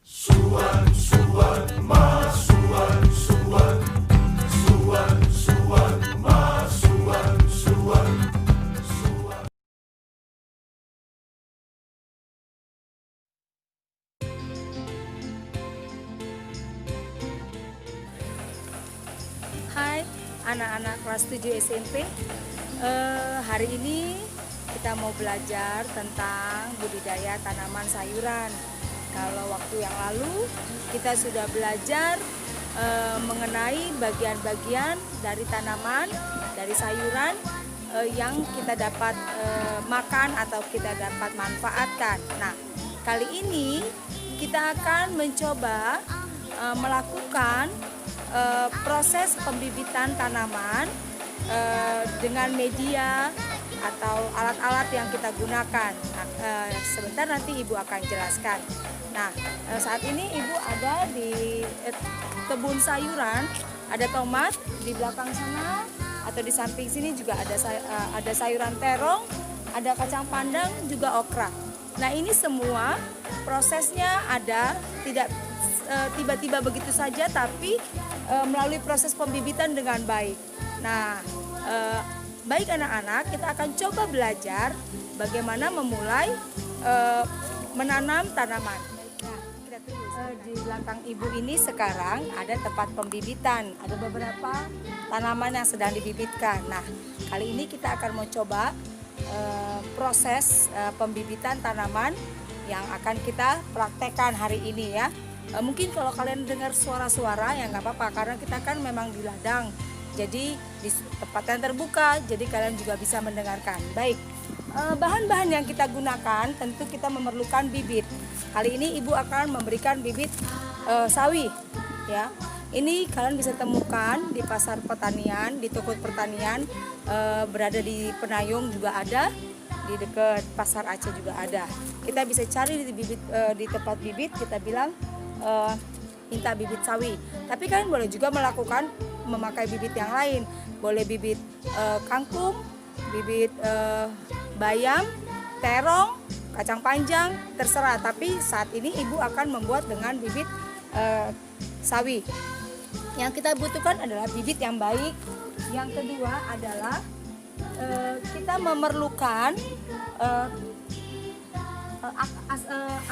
Suan, suan, ma, suan, suan, suan, suan, ma, suan, suan, suan. Hai anak-anak kelas 7 SMP. Hari ini kita mau belajar tentang budidaya tanaman sayuran. Kalau waktu yang lalu kita sudah belajar mengenai bagian-bagian dari tanaman, dari sayuran yang kita dapat makan atau kita dapat manfaatkan. Nah, kali ini kita akan mencoba melakukan proses pembibitan tanaman dengan media atau alat-alat yang kita gunakan. Nah, sebentar nanti Ibu akan jelaskan. Nah, saat ini Ibu ada di kebun sayuran, ada tomat di belakang sana atau di samping sini juga ada sayuran terong, ada kacang panjang, juga okra. Nah, ini semua prosesnya ada tidak tiba-tiba begitu saja, tapi melalui proses pembibitan dengan baik. Nah, baik anak-anak, kita akan coba belajar bagaimana memulai menanam tanaman. Nah, kita tunggu. Di belakang Ibu ini sekarang ada tempat pembibitan. Ada beberapa tanaman yang sedang dibibitkan. Nah, kali ini kita akan mencoba proses pembibitan tanaman yang akan kita praktekkan hari ini ya. Mungkin kalau kalian dengar suara-suara ya nggak apa-apa, karena kita kan memang di ladang, jadi di tempat yang terbuka, jadi kalian juga bisa mendengarkan. Baik, bahan-bahan yang kita gunakan tentu kita memerlukan bibit. Kali ini Ibu akan memberikan bibit sawi ya. Ini kalian bisa temukan di pasar pertanian, di toko pertanian, berada di Penayung juga ada, di dekat pasar Aceh juga ada. Kita bisa cari di tempat bibit, kita bilang minta bibit sawi. Tapi kalian boleh juga memakai bibit yang lain. Boleh bibit kangkung, bibit bayam, terong, kacang panjang, terserah. Tapi saat ini Ibu akan membuat dengan bibit sawi. Yang kita butuhkan adalah bibit yang baik. Yang kedua adalah kita memerlukan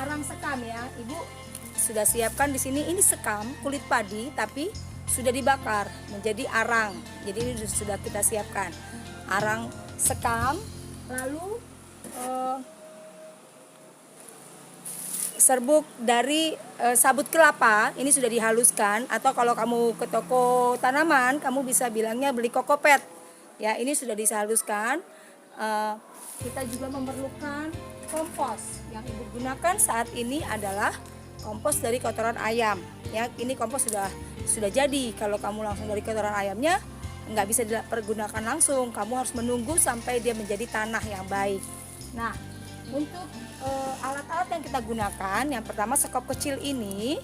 arang sekam ya. Ibu sudah siapkan di sini. Ini sekam kulit padi tapi sudah dibakar menjadi arang. Jadi ini sudah kita siapkan arang sekam. Lalu serbuk dari sabut kelapa, ini sudah dihaluskan, atau kalau kamu ke toko tanaman kamu bisa bilangnya beli kokopet ya. Ini sudah dihaluskan. Kita juga memerlukan kompos. Yang Ibu gunakan saat ini adalah kompos dari kotoran ayam ya. Ini kompos sudah jadi. Kalau kamu langsung dari kotoran ayamnya nggak bisa dipergunakan langsung, kamu harus menunggu sampai dia menjadi tanah yang baik. Nah, untuk alat-alat yang kita gunakan, yang pertama sekop kecil ini.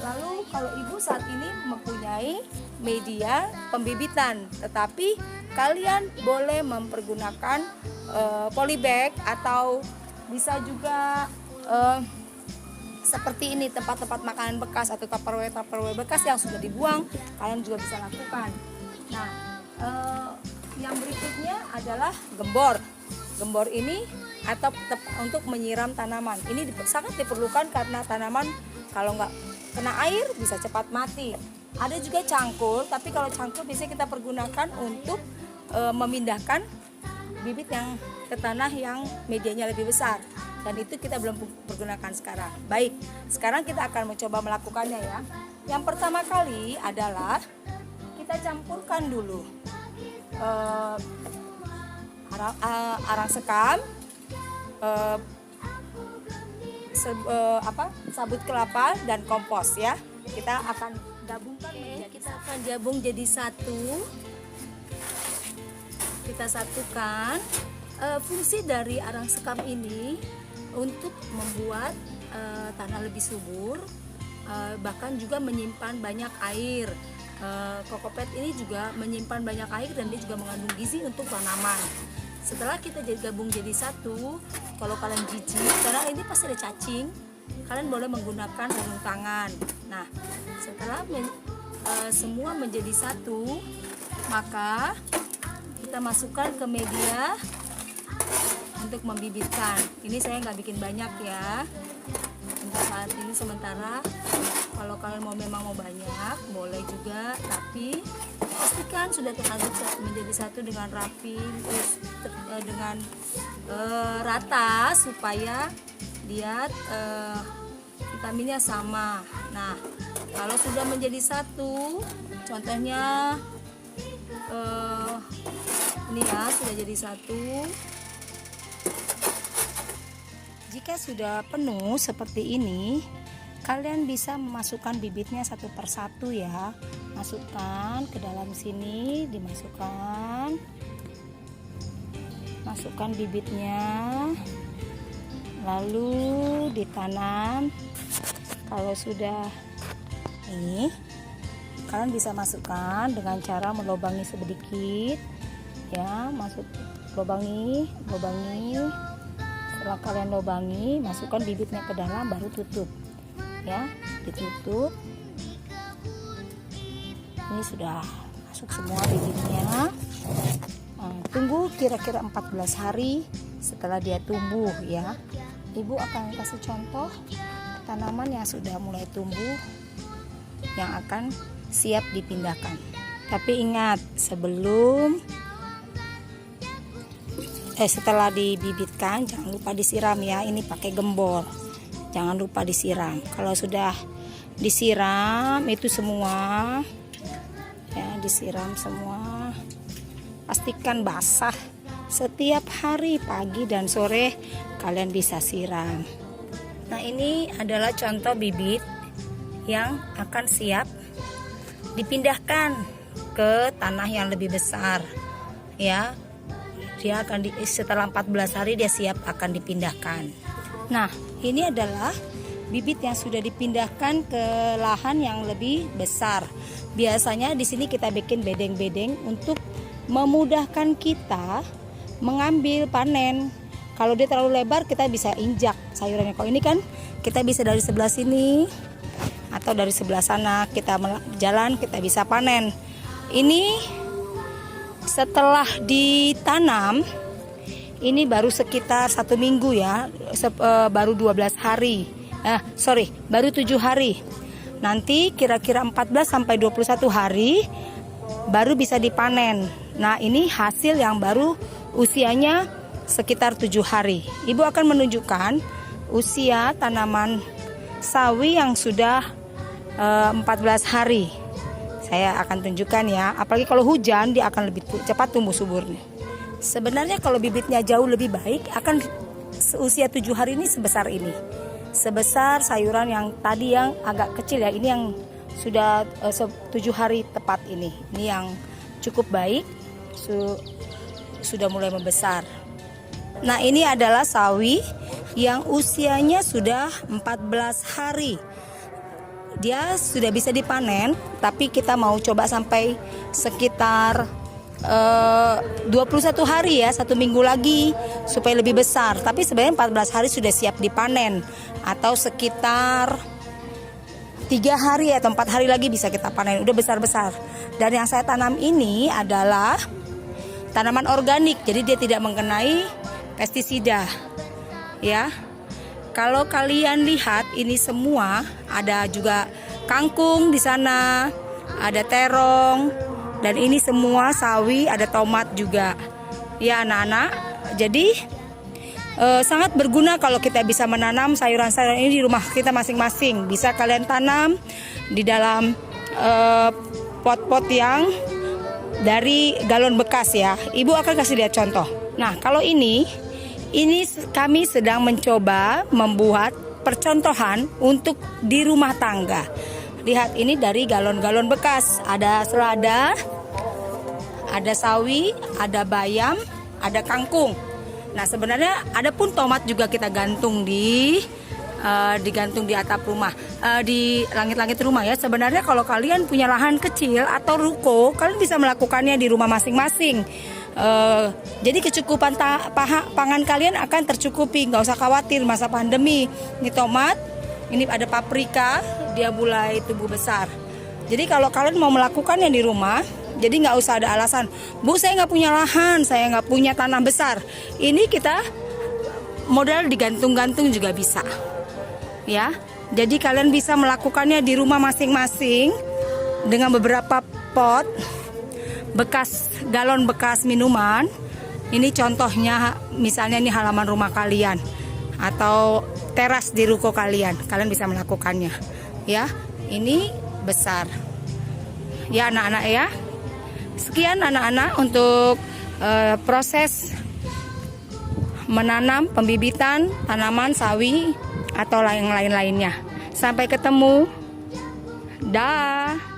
Lalu kalau Ibu saat ini mempunyai media pembibitan, tetapi kalian boleh mempergunakan polybag atau bisa juga seperti ini, tempat-tempat makanan bekas atau tupperware bekas yang sudah dibuang, kalian juga bisa lakukan. Nah, yang berikutnya adalah gembor. Gembor ini atau untuk menyiram tanaman. Ini sangat diperlukan karena tanaman kalau nggak kena air bisa cepat mati. Ada juga cangkul, tapi kalau cangkul biasanya kita pergunakan untuk memindahkan bibit yang ke tanah yang medianya lebih besar. Dan itu kita belum pergunakan sekarang. Baik, sekarang kita akan mencoba melakukannya ya. Yang pertama kali adalah kita campurkan dulu arang sekam, sabut kelapa dan kompos ya. Kita akan gabungkan. Kita akan gabung jadi satu. Kita satukan. Fungsi dari arang sekam ini untuk membuat tanah lebih subur, bahkan juga menyimpan banyak air. Kokopet ini juga menyimpan banyak air dan dia juga mengandung gizi untuk tanaman. Setelah kita gabung jadi satu, kalau kalian jijik karena ini pasti ada cacing, kalian boleh menggunakan sarung tangan. Nah, setelah semua menjadi satu, maka kita masukkan ke media untuk membibitkan. Ini saya nggak bikin banyak ya untuk saat ini sementara. Kalau kalian memang mau banyak boleh juga, tapi pastikan sudah teraduk menjadi satu dengan rapi, dengan rata, supaya lihat vitaminnya sama. Nah, kalau sudah menjadi satu, contohnya ini ya, sudah jadi satu. Jika sudah penuh seperti ini, kalian bisa memasukkan bibitnya satu persatu ya. Masukkan ke dalam sini, masukkan bibitnya, lalu ditanam. Kalau sudah ini, kalian bisa masukkan dengan cara melubangi sedikit ya, lubangi. Setelah kalian lubangi, masukkan bibitnya ke dalam, baru tutup ya, ditutup. Ini sudah masuk semua bibitnya. Tunggu kira-kira 14 hari setelah dia tumbuh ya. Ibu akan kasih contoh tanaman yang sudah mulai tumbuh yang akan siap dipindahkan. Tapi ingat, setelah dibibitkan jangan lupa disiram ya. Ini pakai gembor, jangan lupa disiram. Kalau sudah disiram itu semua ya, disiram semua, pastikan basah. Setiap hari pagi dan sore kalian bisa siram. Nah, ini adalah contoh bibit yang akan siap dipindahkan ke tanah yang lebih besar ya. Dia akan setelah 14 hari dia siap akan dipindahkan. Nah, ini adalah bibit yang sudah dipindahkan ke lahan yang lebih besar. Biasanya di sini kita bikin bedeng-bedeng untuk memudahkan kita mengambil panen. Kalau dia terlalu lebar, kita bisa injak sayurannya. Kalau ini kan kita bisa dari sebelah sini atau dari sebelah sana, kita jalan, kita bisa panen. Ini setelah ditanam, ini baru sekitar 1 minggu ya, baru 12 hari. Baru 7 hari. Nanti kira-kira 14 sampai 21 hari baru bisa dipanen. Nah, ini hasil yang baru usianya sekitar 7 hari. Ibu akan menunjukkan usia tanaman sawi yang sudah 14 hari. Saya akan tunjukkan ya, apalagi kalau hujan dia akan lebih cepat tumbuh suburnya. Sebenarnya kalau bibitnya jauh lebih baik, akan usia 7 hari ini sebesar ini. Sebesar sayuran yang tadi yang agak kecil ya, ini yang sudah 7 hari tepat ini. Ini yang cukup baik, sudah mulai membesar. Nah, ini adalah sawi yang usianya sudah 14 hari. Dia sudah bisa dipanen, tapi kita mau coba sampai sekitar 21 hari ya, 1 minggu lagi supaya lebih besar. Tapi sebenarnya 14 hari sudah siap dipanen, atau sekitar 3 hari atau 4 hari lagi bisa kita panen, udah besar-besar. Dan yang saya tanam ini adalah tanaman organik, jadi dia tidak mengenai pestisida ya. Kalau kalian lihat ini semua, ada juga kangkung di sana, ada terong, dan ini semua sawi, ada tomat juga. Ya anak-anak, jadi sangat berguna kalau kita bisa menanam sayuran-sayuran ini di rumah kita masing-masing. Bisa kalian tanam di dalam pot-pot yang dari galon bekas ya. Ibu akan kasih lihat contoh. Nah, kalau ini kami sedang mencoba membuat percontohan untuk di rumah tangga. Lihat, ini dari galon-galon bekas. Ada selada, ada sawi, ada bayam, ada kangkung. Nah, sebenarnya ada pun tomat juga kita gantung digantung di atap rumah, di langit-langit rumah ya. Sebenarnya kalau kalian punya lahan kecil atau ruko, kalian bisa melakukannya di rumah masing-masing. Jadi kecukupan pangan kalian akan tercukupi, nggak usah khawatir masa pandemi. Ini tomat Ini ada paprika, dia mulai tumbuh besar. Jadi kalau kalian mau melakukannya di rumah, jadi nggak usah ada alasan, Bu saya nggak punya lahan, saya nggak punya tanah besar. Ini kita modal digantung-gantung juga bisa, ya. Jadi kalian bisa melakukannya di rumah masing-masing dengan beberapa pot bekas galon bekas minuman. Ini contohnya, misalnya ini halaman rumah kalian atau teras di ruko kalian, kalian bisa melakukannya, ya. Ini besar, ya anak-anak ya. Sekian anak-anak untuk proses menanam pembibitan tanaman sawi atau lain-lainnya. Sampai ketemu. Dah.